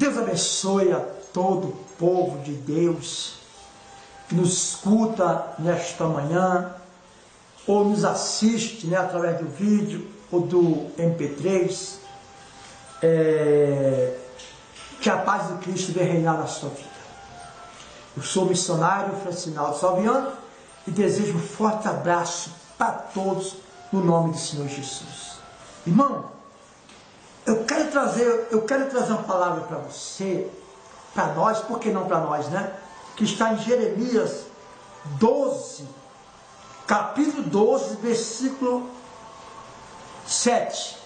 Deus abençoe a todo o povo de Deus que nos escuta nesta manhã, ou nos assiste, né, através do vídeo ou do MP3. Que a paz de Cristo venha reinar na sua vida. Eu sou o missionário Francinaldo Salviano e desejo um forte abraço para todos no nome do Senhor Jesus. Irmão, eu quero trazer uma palavra para você, para nós, por que não para nós, né? Que está em Jeremias 12, capítulo 12, versículo 7,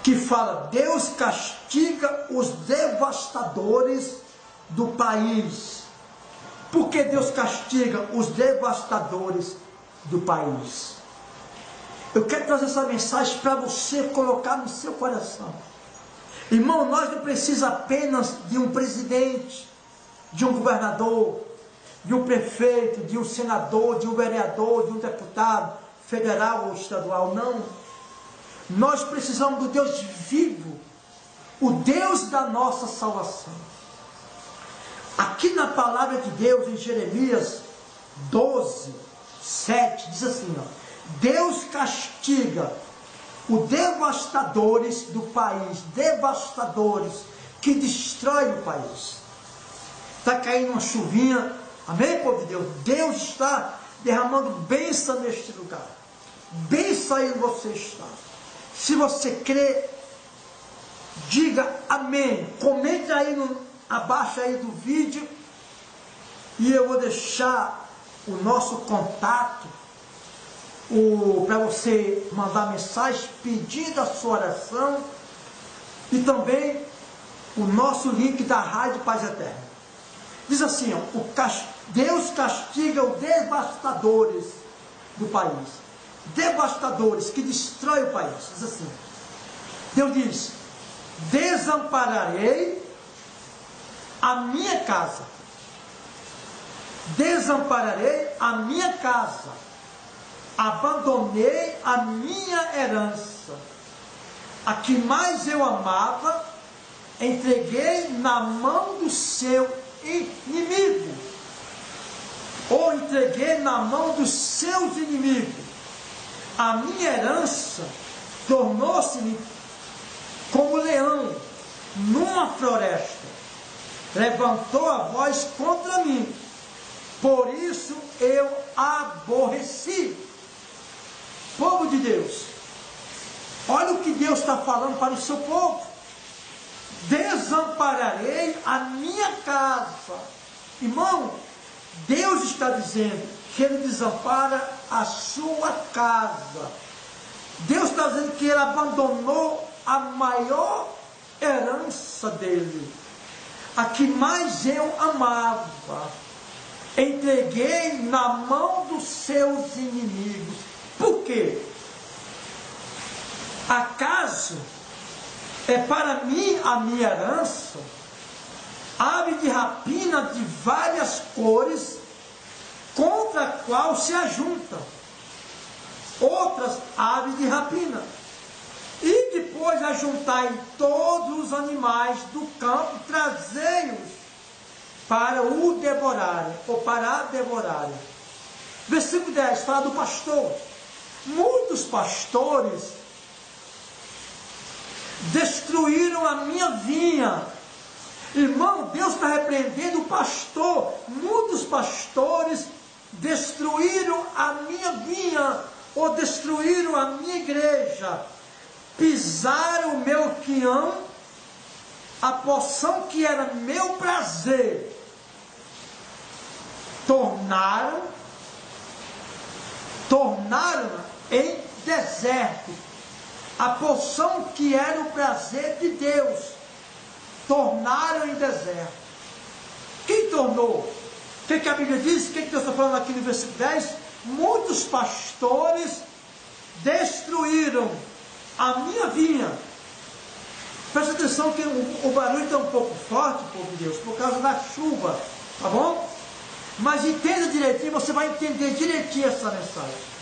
que fala: Deus castiga os devastadores do país. Por que Deus castiga os devastadores do país? Eu quero trazer essa mensagem para você colocar no seu coração. Irmão, nós não precisamos apenas de um presidente, de um governador, de um prefeito, de um senador, de um vereador, de um deputado federal ou estadual, não. Nós precisamos do Deus vivo, o Deus da nossa salvação. Aqui na palavra de Deus, em Jeremias 12, 7, diz assim, ó: Deus castiga os devastadores do país, devastadores que destroem o país. Está caindo uma chuvinha, amém, povo de Deus? Deus está derramando bênção neste lugar. Bênção aí você está. Se você crê, diga amém. Comente aí abaixo aí do vídeo, e eu vou deixar o nosso contato para você mandar mensagem pedindo a sua oração, e também o nosso link da Rádio Paz Eterna. Diz assim, ó: Deus castiga os devastadores do país, devastadores que destroem o país. Diz assim, Deus diz: desampararei a minha casa, desampararei a minha casa, abandonei a minha herança, a que mais eu amava, entreguei na mão do seu inimigo, ou entreguei na mão dos seus inimigos. A minha herança tornou-se-me como leão numa floresta, levantou a voz contra mim, por isso eu aborreci. Povo de Deus, olha o que Deus está falando para o seu povo: desampararei a minha casa. Irmão, Deus está dizendo que Ele desampara a sua casa. Deus está dizendo que Ele abandonou a maior herança dele, a que mais eu amava, entreguei na mão dos seus inimigos. Por quê? Acaso é para mim a minha herança, ave de rapina de várias cores, contra a qual se ajuntam outras aves de rapina, e depois ajuntai todos os animais do campo, trazei-os para o devorarem, ou para devorarem. Versículo 10, fala do pastor. Muitos pastores destruíram a minha vinha. Irmão, Deus está repreendendo o pastor. Muitos pastores destruíram a minha vinha, ou destruíram a minha igreja, pisaram o meu quinhão, a porção que era meu prazer, tornaram em deserto. A porção que era o prazer de Deus, tornaram em deserto. Quem tornou? O que a Bíblia diz? O que Deus está falando aqui no versículo 10? Muitos pastores destruíram a minha vinha. Presta atenção que o barulho está um pouco forte, povo de Deus, por causa da chuva, tá bom? Mas entenda direitinho, você vai entender direitinho essa mensagem.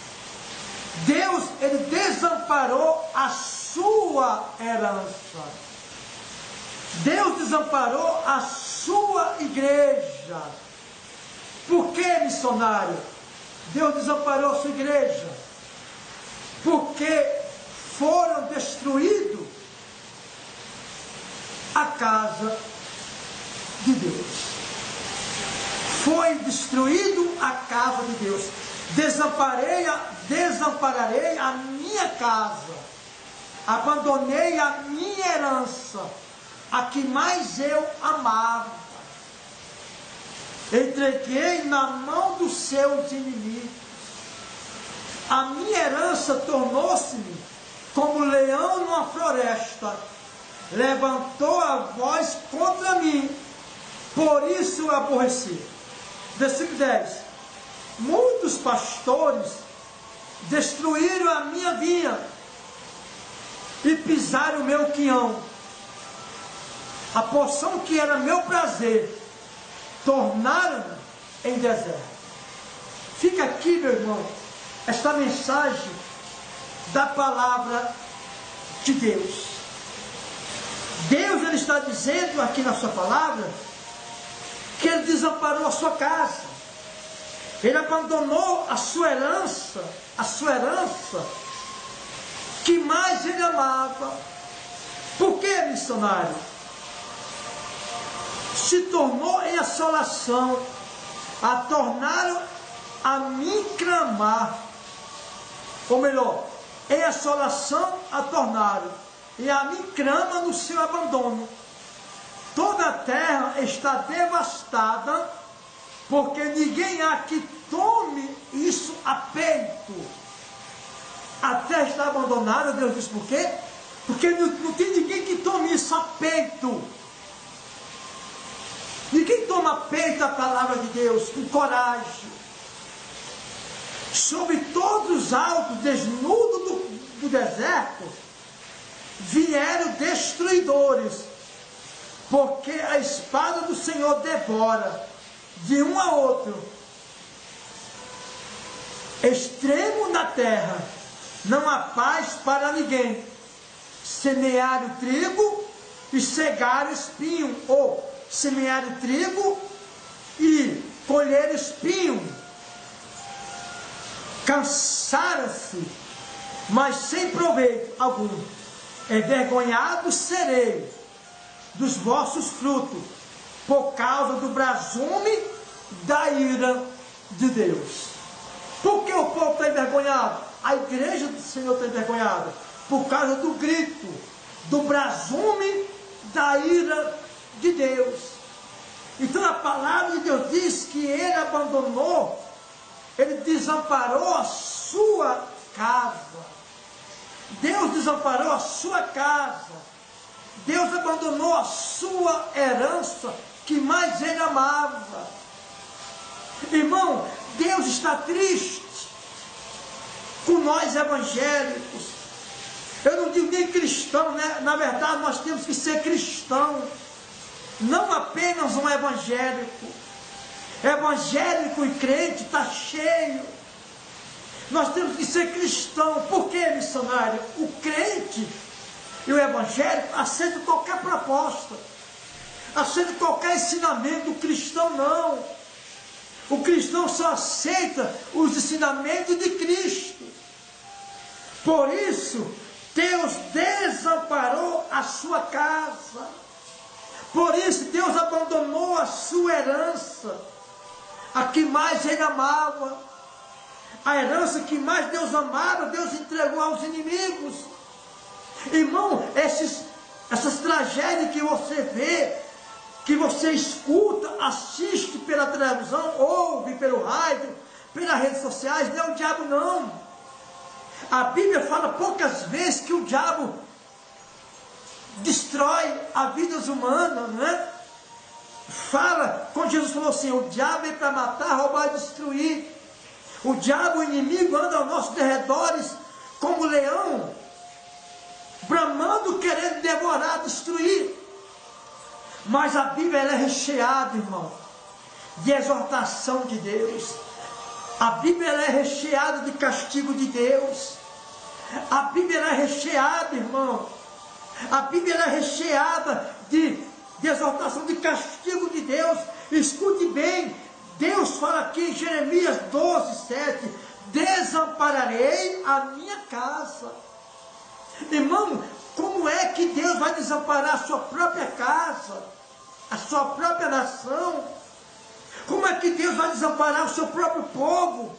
Deus, Ele desamparou a sua herança. Deus desamparou a sua igreja. Por que, missionário? Deus desamparou a sua igreja? Porque foram destruídos a casa de Deus. Foi destruído a casa de Deus. Desampararei a minha casa. Abandonei a minha herança, a que mais eu amava. Entreguei na mão dos seus inimigos. A minha herança tornou-se-me como leão numa floresta. Levantou a voz contra mim, por isso eu aborreci. Versículo 10. Muitos pastores destruíram a minha vinha e pisaram o meu quinhão. A porção que era meu prazer, tornaram em deserto. Fica aqui, meu irmão, esta mensagem da palavra de Deus. Deus, ele está dizendo aqui na sua palavra, que ele desamparou a sua casa. Ele abandonou a sua herança que mais ele amava. Por que, missionário? Se tornou em assolação, a tornaram a mim clamar. Ou melhor, em assolação a tornaram, e a mim clama no seu abandono. Toda a terra está devastada, porque ninguém há que tome isso a peito. A terra está abandonada, Deus diz por quê? Porque não tem ninguém que tome isso a peito. Ninguém toma a peito a palavra de Deus com coragem. Sobre todos os altos, desnudos do deserto, vieram destruidores, porque a espada do Senhor devora de um a outro. Extremo na terra, não há paz para ninguém. Semear o trigo e cegar o espinho, ou semear o trigo e colher espinho. Cansaram-se, mas sem proveito algum. Envergonhado serei dos vossos frutos, por causa do brasume da ira de Deus. Por que o povo está envergonhado? A igreja do Senhor está envergonhada por causa do grito, do brasume da ira de Deus. Então a palavra de Deus diz que ele abandonou, ele desamparou a sua casa. Deus desamparou a sua casa. Deus abandonou a sua herança que mais ele amava. Irmão, Deus está triste com nós evangélicos. Eu não digo nem cristão, né? Na verdade nós temos que ser cristão, não apenas um evangélico. Evangélico e crente está cheio. Nós temos que ser cristão. Por que, missionário? O crente e o evangélico aceitam qualquer proposta, aceitam qualquer ensinamento. O cristão não. O cristão só aceita os ensinamentos de Cristo. Por isso, Deus desamparou a sua casa. Por isso, Deus abandonou a sua herança, a que mais ele amava. A herança que mais Deus amava, Deus entregou aos inimigos. Irmão, essas tragédias que você vê, que você escuta, assiste pela televisão, ouve pelo rádio, pelas redes sociais, não é o diabo não. A Bíblia fala poucas vezes que o diabo destrói a vida humana, não é? Fala, quando Jesus falou assim, o diabo veio para matar, roubar e destruir. O diabo, o inimigo, anda aos nossos derredores como leão, bramando, querendo devorar, destruir. Mas a Bíblia ela é recheada, irmão, de exortação de Deus. A Bíblia ela é recheada de castigo de Deus. A Bíblia ela é recheada, irmão. A Bíblia ela é recheada de exaltação, de castigo de Deus. Escute bem, Deus fala aqui em Jeremias 12, 7, desampararei a minha casa. Irmão, como é que Deus vai desamparar a sua própria casa, a sua própria nação? Como é que Deus vai desamparar o seu próprio povo?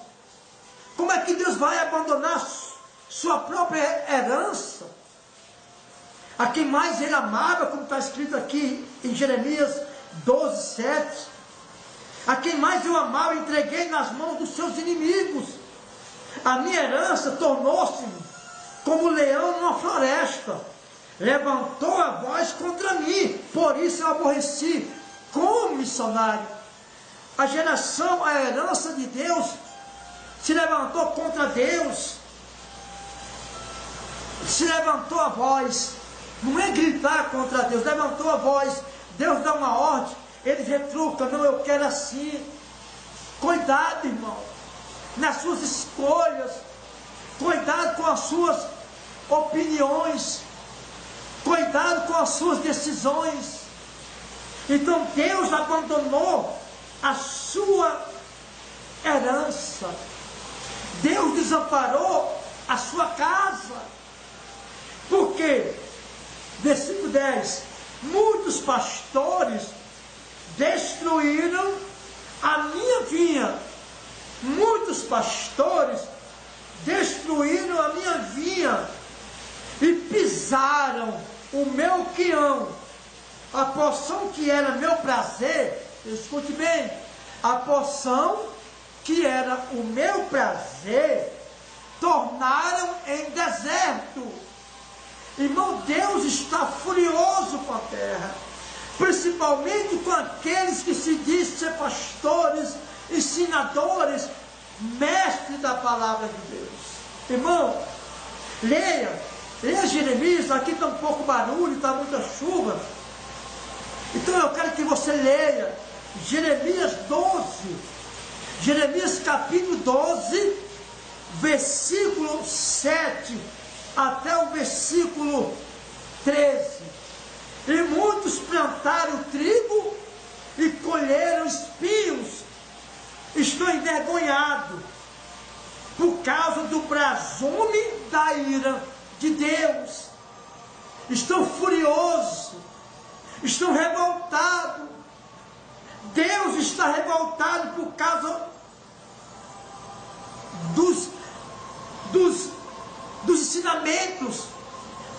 Como é que Deus vai abandonar sua própria herança? A quem mais ele amava, como está escrito aqui em Jeremias 12, 7. A quem mais eu amava, entreguei nas mãos dos seus inimigos. A minha herança tornou-se como leão numa floresta. Levantou a voz contra mim, por isso eu aborreci como missionário. A geração, a herança de Deus, se levantou contra Deus. Se levantou a voz. Não é gritar contra Deus, levantou a voz. Deus dá uma ordem, ele retruca, não, eu quero assim. Cuidado, irmão, nas suas escolhas. Cuidado com as suas opiniões. Cuidado com as suas decisões. Então Deus abandonou a sua herança. Deus desamparou a sua casa. Por quê? Versículo 10. Muitos pastores destruíram a minha vinha. Muitos pastores destruíram a minha vinha e pisaram o meu quião. A porção que era meu prazer, escute bem, a porção que era o meu prazer, tornaram em deserto. Irmão, Deus está furioso com a terra, principalmente com aqueles que se dizem ser pastores, ensinadores, mestres da palavra de Deus. Irmão, leia Jeremias. Aqui está um pouco barulho, está muita chuva, então eu quero que você leia Jeremias 12, Jeremias capítulo 12, versículo 7 até o versículo 13. E muitos plantaram trigo e colheram espinhos. Estou envergonhado por causa do brasume da ira de Deus. Estou furioso, estou revoltado. Deus está revoltado por causa dos ensinamentos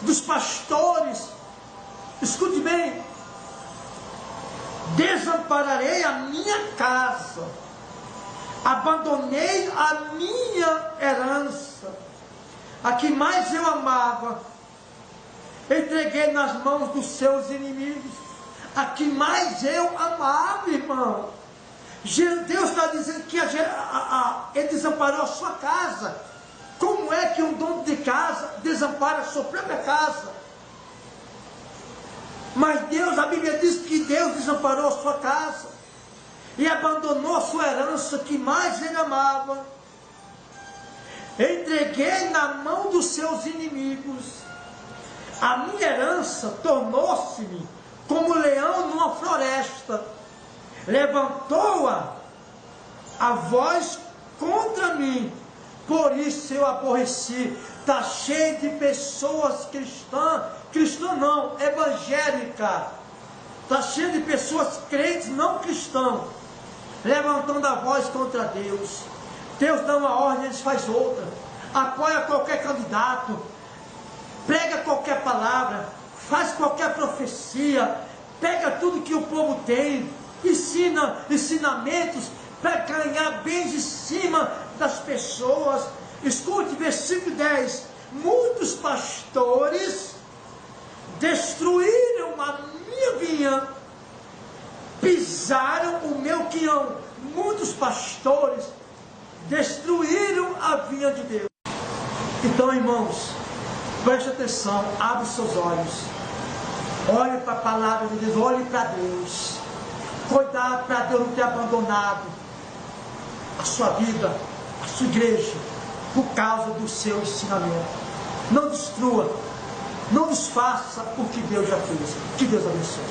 dos pastores. Escute bem, desampararei a minha casa, abandonei a minha herança, a que mais eu amava, entreguei nas mãos dos seus inimigos. A que mais eu amava, irmão. Deus está dizendo que ele desamparou a sua casa. Como é que um dono de casa desampara a sua própria casa? Mas Deus, a Bíblia diz que Deus desamparou a sua casa e abandonou a sua herança que mais ele amava. Entreguei na mão dos seus inimigos. A minha herança tornou-se-me como leão numa floresta. Levantou-a a voz contra mim, por isso eu aborreci. Está cheio de pessoas cristã não, evangélica. Está cheio de pessoas crentes não cristãos, levantando a voz contra Deus. Deus dá uma ordem, eles fazem outra. Apoia qualquer candidato, prega qualquer palavra, faz qualquer profecia, pega tudo que o povo tem, ensina ensinamentos para ganhar bens em cima das pessoas. Escute, versículo 10. Muitos pastores destruíram a minha vinha, pisaram o meu quião. Muitos pastores destruíram a vinha de Deus. Então, irmãos, preste atenção, abre seus olhos, olhe para a palavra de Deus, olhe para Deus. Cuidado para Deus não ter abandonado a sua vida, a sua igreja, por causa do seu ensinamento. Não destrua, Não desfaça o que Deus já fez. Que Deus abençoe.